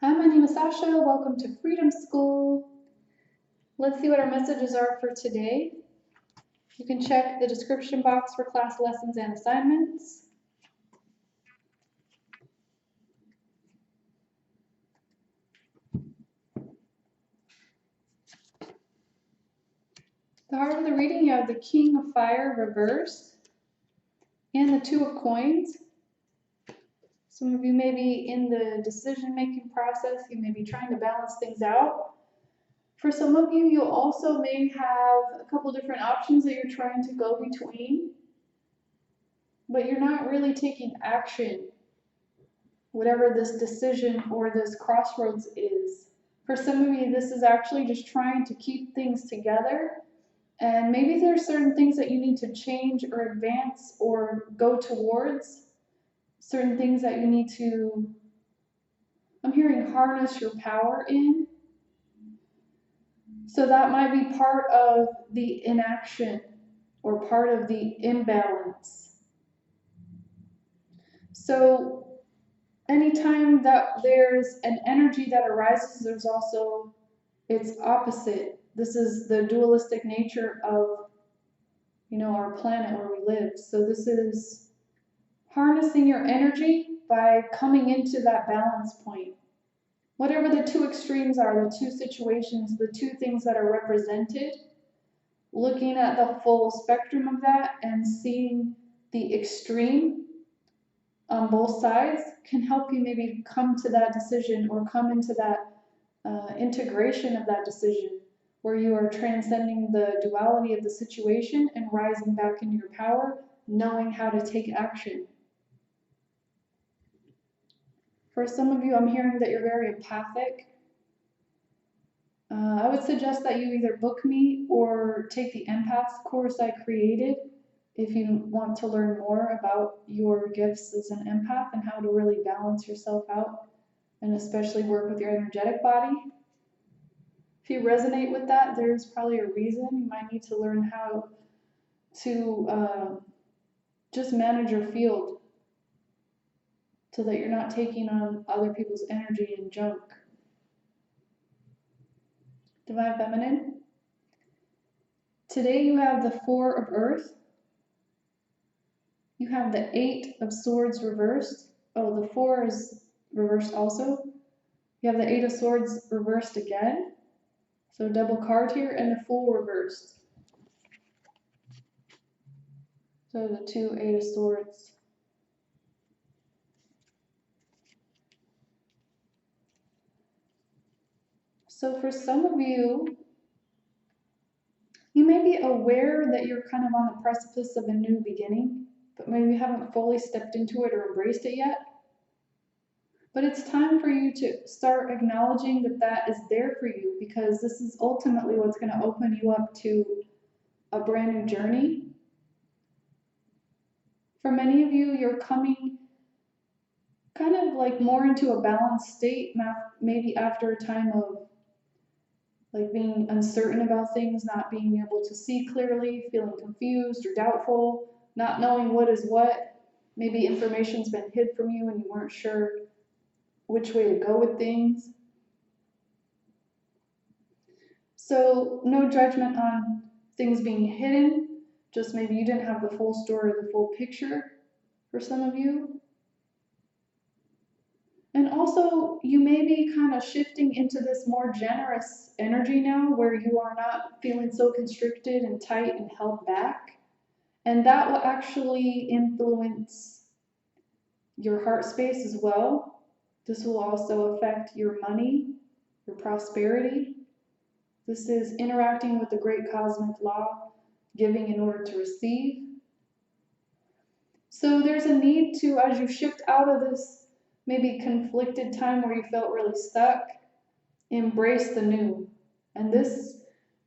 Hi, my name is Sazsha. Welcome to Freedom School. Let's see what our messages are for today. You can check the description box for class lessons and assignments. The heart of the reading, you have the King of Fire reversed and the Two of Coins. Some of you may be in the decision-making process. You may be trying to balance things out. For some of you, you also may have a couple different options that you're trying to go between, but you're not really taking action, whatever this decision or this crossroads is. For some of you, this is actually just trying to keep things together, and maybe there's certain things that you need to change or advance or go towards, certain things that you need to, I'm hearing, harness your power in. So that might be part of the inaction or part of the imbalance. So anytime that there's an energy that arises, there's also its opposite. This is the dualistic nature of, our planet where we live. So this is harnessing your energy by coming into that balance point. Whatever the two extremes are, the two situations, the two things that are represented, looking at the full spectrum of that and seeing the extreme on both sides can help you maybe come to that decision or come into that integration of that decision where you are transcending the duality of the situation and rising back into your power, knowing how to take action. For some of you, I'm hearing that you're very empathic. I would suggest that you either book me or take the empath course I created if you want to learn more about your gifts as an empath and how to really balance yourself out and especially work with your energetic body. If you resonate with that, there's probably a reason. You might need to learn how to just manage your field so that you're not taking on other people's energy and junk. Divine Feminine. Today you have the Four of Earth. You have the Eight of Swords reversed. Oh, the Four is reversed also. You have the Eight of Swords reversed again. So double card here, and the Fool reversed. So the two Eight of Swords. So for some of you, you may be aware that you're kind of on the precipice of a new beginning, but maybe you haven't fully stepped into it or embraced it yet. But it's time for you to start acknowledging that that is there for you, because this is ultimately what's going to open you up to a brand new journey. For many of you, you're coming kind of like more into a balanced state, maybe after a time of like being uncertain about things, not being able to see clearly, feeling confused or doubtful, not knowing what is what. Maybe information's been hid from you and you weren't sure which way to go with things. So no judgment on things being hidden, just maybe you didn't have the full story, the full picture for some of you. And also, you may be kind of shifting into this more generous energy now where you are not feeling so constricted and tight and held back. And that will actually influence your heart space as well. This will also affect your money, your prosperity. This is interacting with the great cosmic law, giving in order to receive. So there's a need to, as you shift out of this maybe conflicted time where you felt really stuck, embrace the new. And this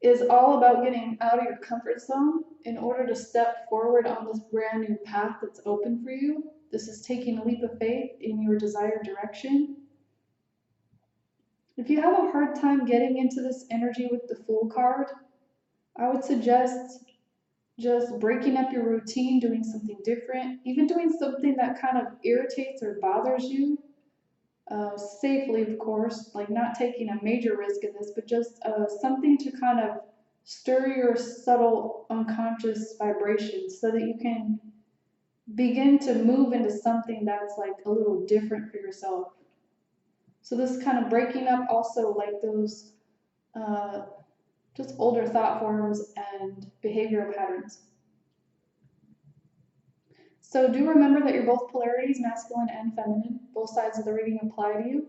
is all about getting out of your comfort zone in order to step forward on this brand new path that's open for you. This is taking a leap of faith in your desired direction. If you have a hard time getting into this energy with the Fool card, I would suggest just breaking up your routine, doing something different, even doing something that kind of irritates or bothers you. safely, of course, like not taking a major risk in this, but just something to kind of stir your subtle unconscious vibrations so that you can begin to move into something that's like a little different for yourself. So this is kind of breaking up also like those just older thought forms and behavioral patterns. So do remember that you're both polarities, masculine and feminine. Both sides of the reading apply to you.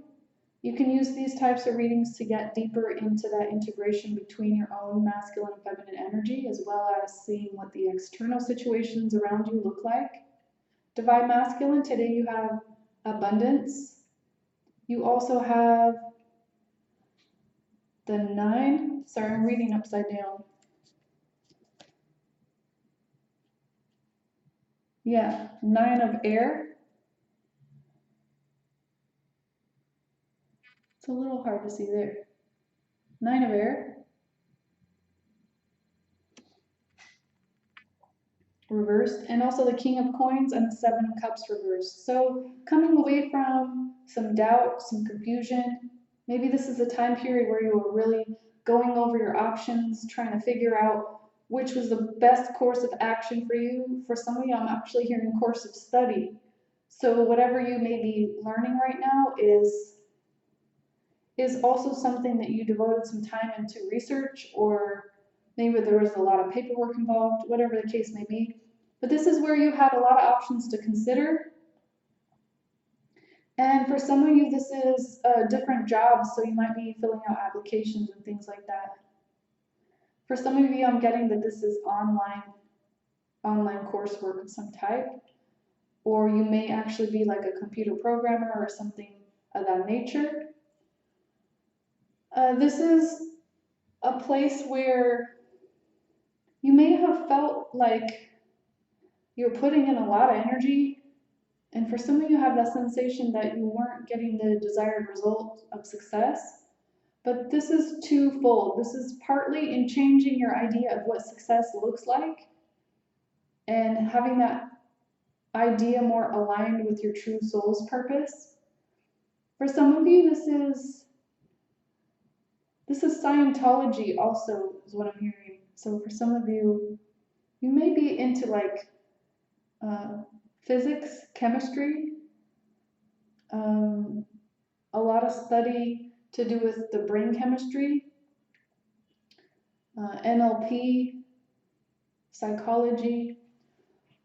You can use these types of readings to get deeper into that integration between your own masculine and feminine energy, as well as seeing what the external situations around you look like. Divine Masculine, today you have abundance. You also have the 9. Sorry, I'm reading upside down. Yeah, 9 of air. It's a little hard to see there. 9 of air. Reversed, and also the King of Coins and the 7 of Cups reversed. So coming away from some doubt, some confusion, maybe this is a time period where you were really going over your options, trying to figure out which was the best course of action for you. For some of you, I'm actually hearing course of study. So whatever you may be learning right now is also something that you devoted some time into research, or maybe there was a lot of paperwork involved, whatever the case may be. But this is where you had a lot of options to consider. And for some of you, this is different jobs, so you might be filling out applications and things like that. For some of you, I'm getting that this is online coursework of some type, or you may actually be like a computer programmer or something of that nature. This is a place where you may have felt like you're putting in a lot of energy, and for some of you have that sensation that you weren't getting the desired result of success. But this is twofold. This is partly in changing your idea of what success looks like and having that idea more aligned with your true soul's purpose. For some of you, this is Scientology also is what I'm hearing. So for some of you, you may be into like physics, chemistry, a lot of study to do with the brain chemistry, NLP, psychology,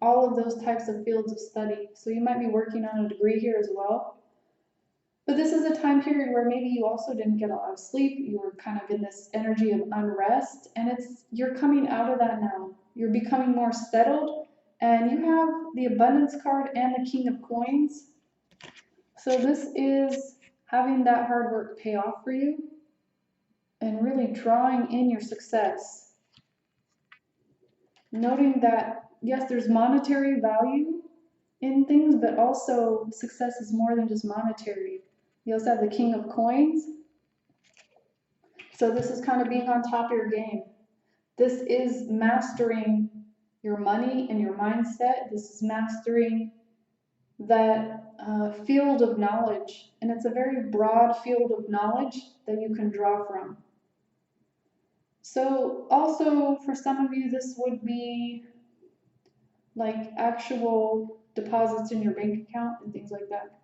all of those types of fields of study. So you might be working on a degree here as well. But this is a time period where maybe you also didn't get a lot of sleep. You were kind of in this energy of unrest, and you're coming out of that now. You're becoming more settled, and you have the abundance card and the King of Coins. So this is having that hard work pay off for you and really drawing in your success. Noting that, yes, there's monetary value in things, but also success is more than just monetary. You also have the King of Coins. So this is kind of being on top of your game. This is mastering your money and your mindset. This is mastering that field of knowledge. And it's a very broad field of knowledge that you can draw from. So also for some of you, this would be like actual deposits in your bank account and things like that.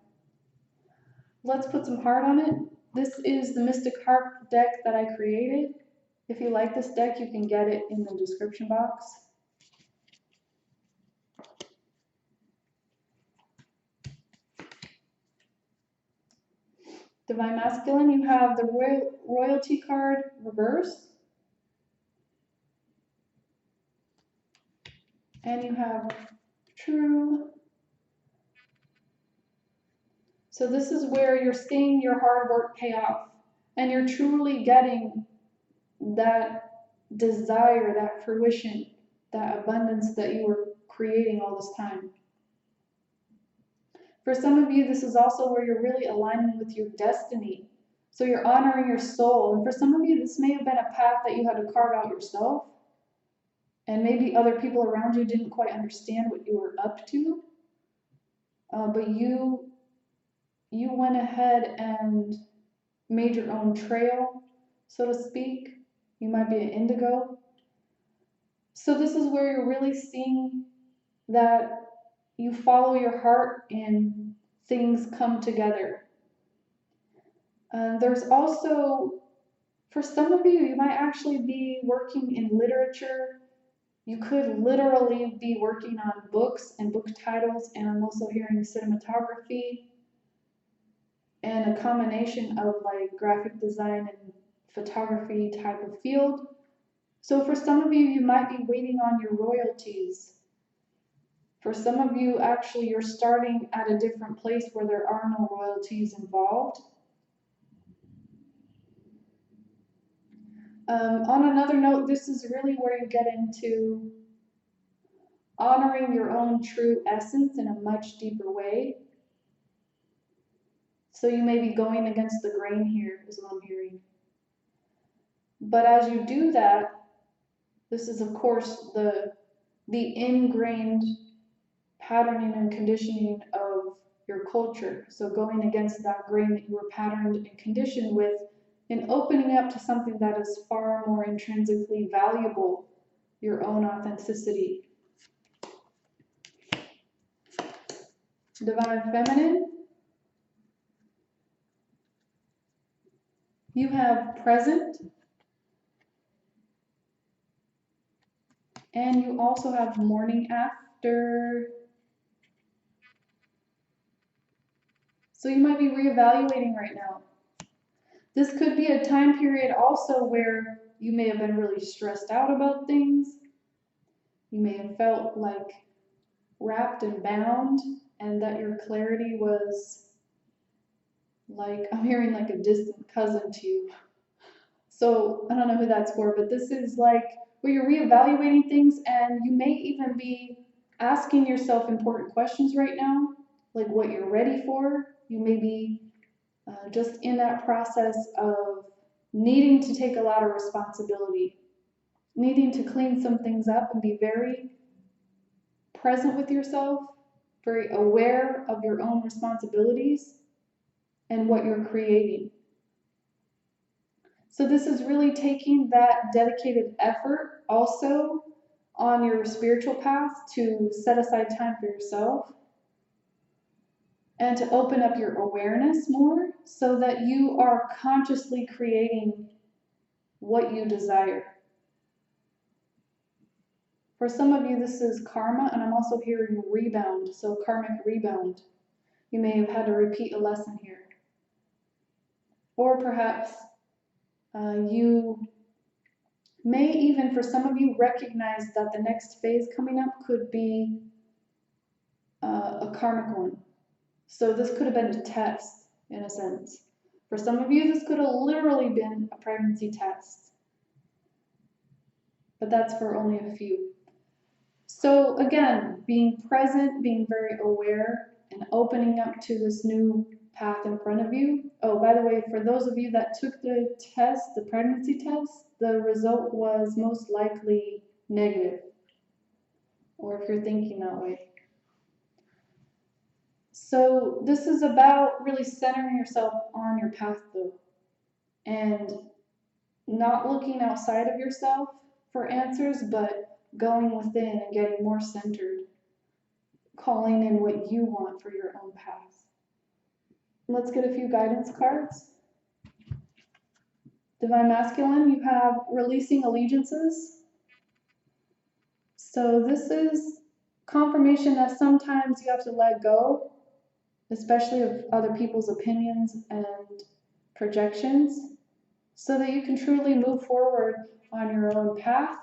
Let's put some heart on it. This is the Mystic Heart deck that I created. If you like this deck, you can get it in the description box. Divine Masculine, you have the Royalty card reversed. And you have True. So this is where you're seeing your hard work pay off, and you're truly getting that desire, that fruition, that abundance that you were creating all this time. For some of you, this is also where you're really aligning with your destiny. So you're honoring your soul. And for some of you, this may have been a path that you had to carve out yourself. And maybe other people around you didn't quite understand what you were up to. But you you went ahead and made your own trail, so to speak. You might be an indigo. So this is where you're really seeing that you follow your heart and things come together. There's also, for some of you, you might actually be working in literature. You could literally be working on books and book titles, and I'm also hearing cinematography and a combination of like graphic design and photography type of field. So for some of you, you might be waiting on your royalties. For some of you, actually, you're starting at a different place where there are no royalties involved. On another note, this is really where you get into honoring your own true essence in a much deeper way. So you may be going against the grain here, is what I'm hearing. But as you do that, this is of course the ingrained patterning and conditioning of your culture. So going against that grain that you were patterned and conditioned with, and opening up to something that is far more intrinsically valuable, your own authenticity. Divine Feminine, you have present, and you also have morning after. So you might be reevaluating right now. This could be a time period also where you may have been really stressed out about things. You may have felt like wrapped and bound, and that your clarity was like, I'm hearing like a distant cousin to you. So I don't know who that's for, but this is like where you're reevaluating things, and you may even be asking yourself important questions right now, like what you're ready for. You may be just in that process of needing to take a lot of responsibility, needing to clean some things up and be very present with yourself, very aware of your own responsibilities and what you're creating. So this is really taking that dedicated effort also on your spiritual path to set aside time for yourself and to open up your awareness more so that you are consciously creating what you desire. For some of you, this is karma, and I'm also hearing rebound, so karmic rebound. You may have had to repeat a lesson here. Or perhaps you may even, for some of you, recognize that the next phase coming up could be a karmic one. So this could have been a test, in a sense. For some of you, this could have literally been a pregnancy test. But that's for only a few. So again, being present, being very aware, and opening up to this new path in front of you. Oh, by the way, for those of you that took the test, the pregnancy test, the result was most likely negative, or if you're thinking that way. So this is about really centering yourself on your path though, and not looking outside of yourself for answers, but going within and getting more centered, calling in what you want for your own path. Let's get a few guidance cards. Divine Masculine, you have releasing allegiances. So this is confirmation that sometimes you have to let go, especially of other people's opinions and projections, so that you can truly move forward on your own path,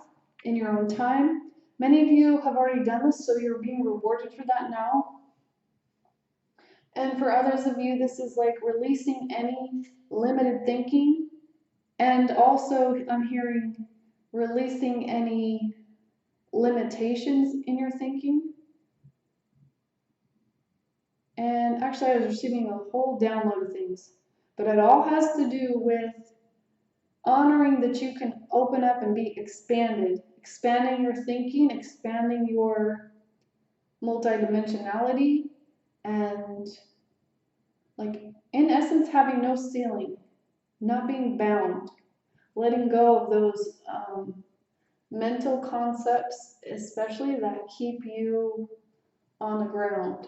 in your own time. Many of you have already done this, so you're being rewarded for that now. And for others of you, this is like releasing any limited thinking. And also, I'm hearing releasing any limitations in your thinking. And actually, I was receiving a whole download of things. But it all has to do with honoring that you can open up and be expanded. Expanding your thinking, expanding your multidimensionality, and Like, in essence, having no ceiling, not being bound, letting go of those mental concepts, especially that keep you on the ground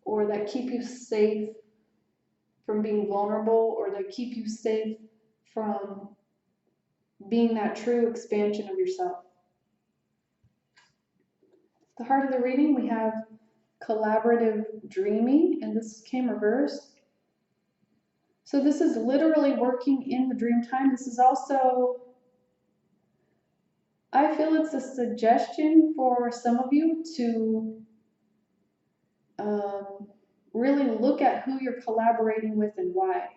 or that keep you safe from being vulnerable or that keep you safe from being that true expansion of yourself. The heart of the reading, we have collaborative dreaming, and this came reversed. So this is literally working in the dream time. This is also, I feel it's a suggestion for some of you to really look at who you're collaborating with and why.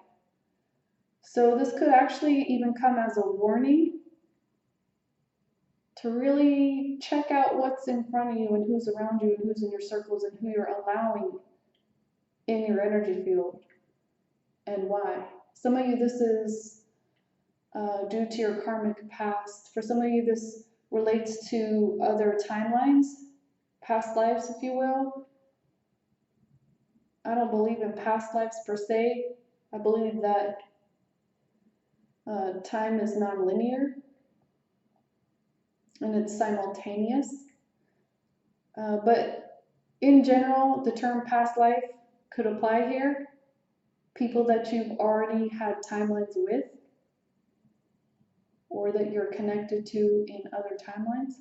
So this could actually even come as a warning to really check out what's in front of you and who's around you and who's in your circles and who you're allowing in your energy field and why. Some of you, this is due to your karmic past. For some of you, this relates to other timelines, past lives, if you will. I don't believe in past lives per se. I believe that time is non-linear and it's simultaneous. But in general, the term past life could apply here. People that you've already had timelines with or that you're connected to in other timelines.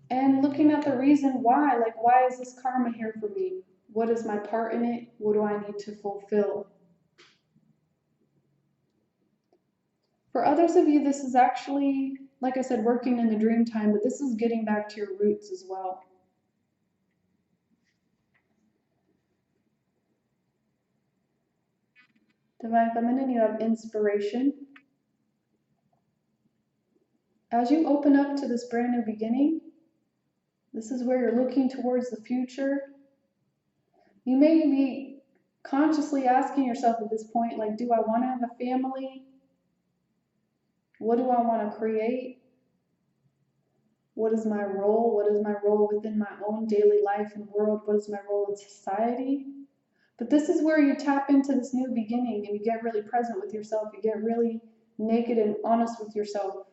And looking at the reason why, like, why is this karma here for me? What is my part in it? What do I need to fulfill? For others of you, this is actually, like I said, working in the dream time, but this is getting back to your roots as well. Divine Feminine, you have inspiration. As you open up to this brand new beginning, this is where you're looking towards the future. You may be consciously asking yourself at this point, like, do I want to have a family? What do I want to create? What is my role? What is my role within my own daily life and world? What is my role in society? But this is where you tap into this new beginning and you get really present with yourself. You get really naked and honest with yourself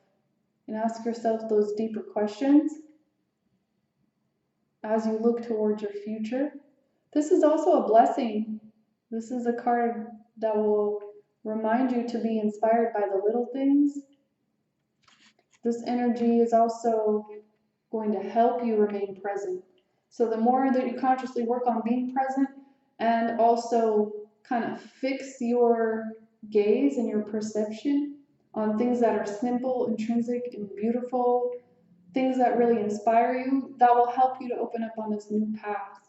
and ask yourself those deeper questions as you look towards your future. This is also a blessing. This is a card that will remind you to be inspired by the little things. This energy is also going to help you remain present. So the more that you consciously work on being present and also kind of fix your gaze and your perception on things that are simple, intrinsic, and beautiful, things that really inspire you, that will help you to open up on this new path.